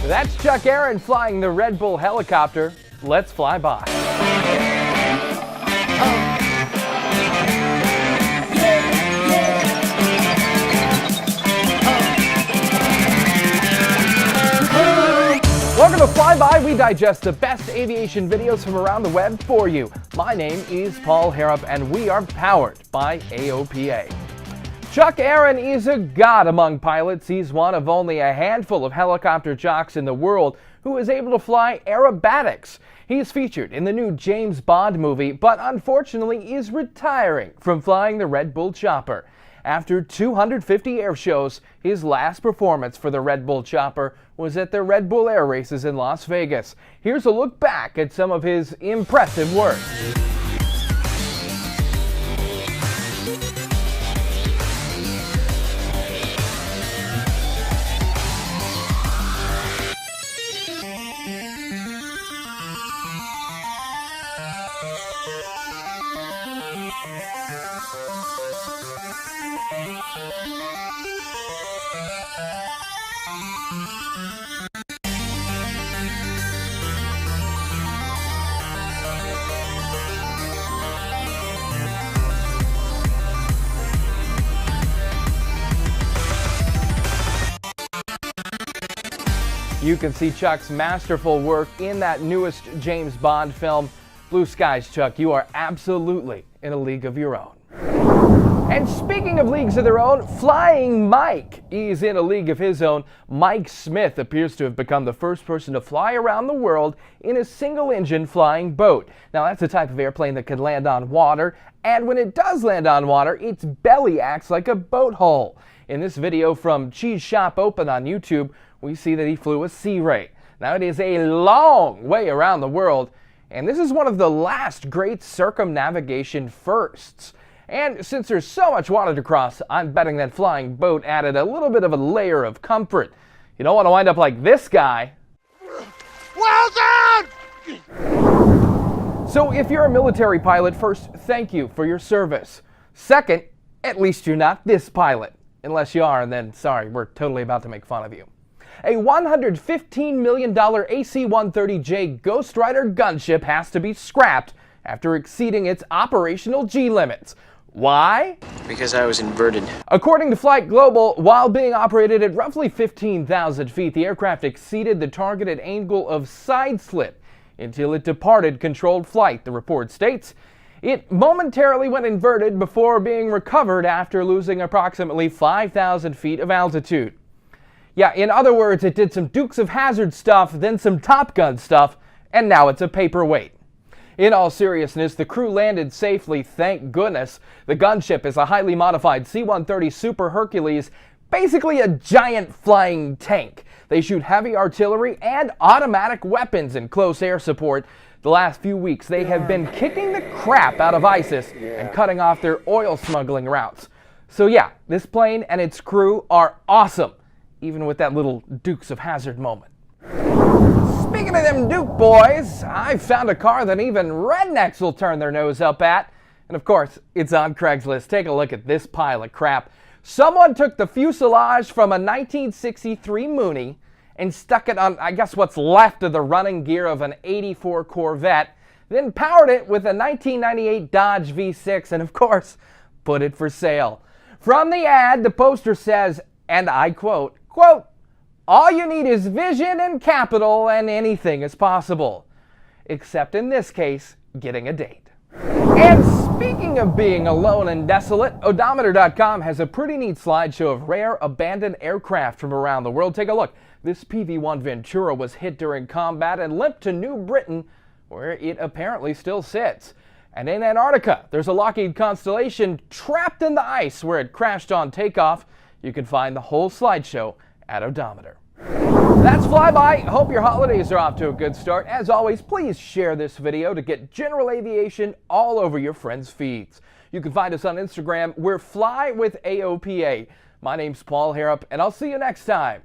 That's Chuck Aaron flying the Red Bull helicopter. Let's fly by. Welcome to Flyby. We digest the best aviation videos from around the web for you. My name is Paul Harrop, and we are powered by AOPA. Chuck Aaron is a god among pilots. He's one of only a handful of helicopter jocks in the world who is able to fly aerobatics. He's featured in the new James Bond movie, but unfortunately is retiring from flying the Red Bull chopper. After 250 air shows, his last performance for the Red Bull chopper was at the Red Bull Air Races in Las Vegas. Here's a look back at some of his impressive work. You can see Chuck's masterful work in that newest James Bond film. Blue skies, Chuck, you are absolutely in a league of your own. And speaking of leagues of their own, Flying Mike is in a league of his own. Mike Smith appears to have become the first person to fly around the world in a single-engine flying boat. Now, that's a type of airplane that can land on water, and when it does land on water, its belly acts like a boat hull. In this video from Cheese Shop Open on YouTube, we see that he flew a Sea Ray. Now, it is a long way around the world, and this is one of the last great circumnavigation firsts. And since there's so much water to cross, I'm betting that flying boat added a little bit of a layer of comfort. You don't want to wind up like this guy. Well done! So if you're a military pilot, first, thank you for your service. Second, at least you're not this pilot. Unless you are, and then, sorry, we're totally about to make fun of you. A $115 million AC-130J Ghostrider gunship has to be scrapped after exceeding its operational G limits. Why? Because I was inverted. According to Flight Global, while being operated at roughly 15,000 feet, the aircraft exceeded the targeted angle of side slip until it departed controlled flight, the report states. It momentarily went inverted before being recovered after losing approximately 5,000 feet of altitude. Yeah, in other words, it did some Dukes of Hazzard stuff, then some Top Gun stuff, and now it's a paperweight. In all seriousness, the crew landed safely, thank goodness. The gunship is a highly modified C-130 Super Hercules, basically a giant flying tank. They shoot heavy artillery and automatic weapons in close air support. The last few weeks, they have been kicking the crap out of ISIS and cutting off their oil smuggling routes. So yeah, this plane and its crew are awesome, even with that little Dukes of Hazzard moment. Speaking of them Duke boys, I found a car that even rednecks will turn their nose up at. And of course, it's on Craigslist. Take a look at this pile of crap. Someone took the fuselage from a 1963 Mooney and stuck it on, I guess, what's left of the running gear of an '84 Corvette, then powered it with a 1998 Dodge V6 and, of course, put it for sale. From the ad, the poster says, and I quote, "All you need is vision and capital and anything is possible." Except in this case, getting a date. And speaking of being alone and desolate, Odometer.com has a pretty neat slideshow of rare abandoned aircraft from around the world. Take a look. This PV-1 Ventura was hit during combat and limped to New Britain, where it apparently still sits. And in Antarctica, there's a Lockheed Constellation trapped in the ice where it crashed on takeoff. You can find the whole slideshow at Odometer. That's Flyby. Hope your holidays are off to a good start. As always, please share this video to get general aviation all over your friends' feeds. You can find us on Instagram. We're Fly with AOPA. My name's Paul Harrop, and I'll see you next time.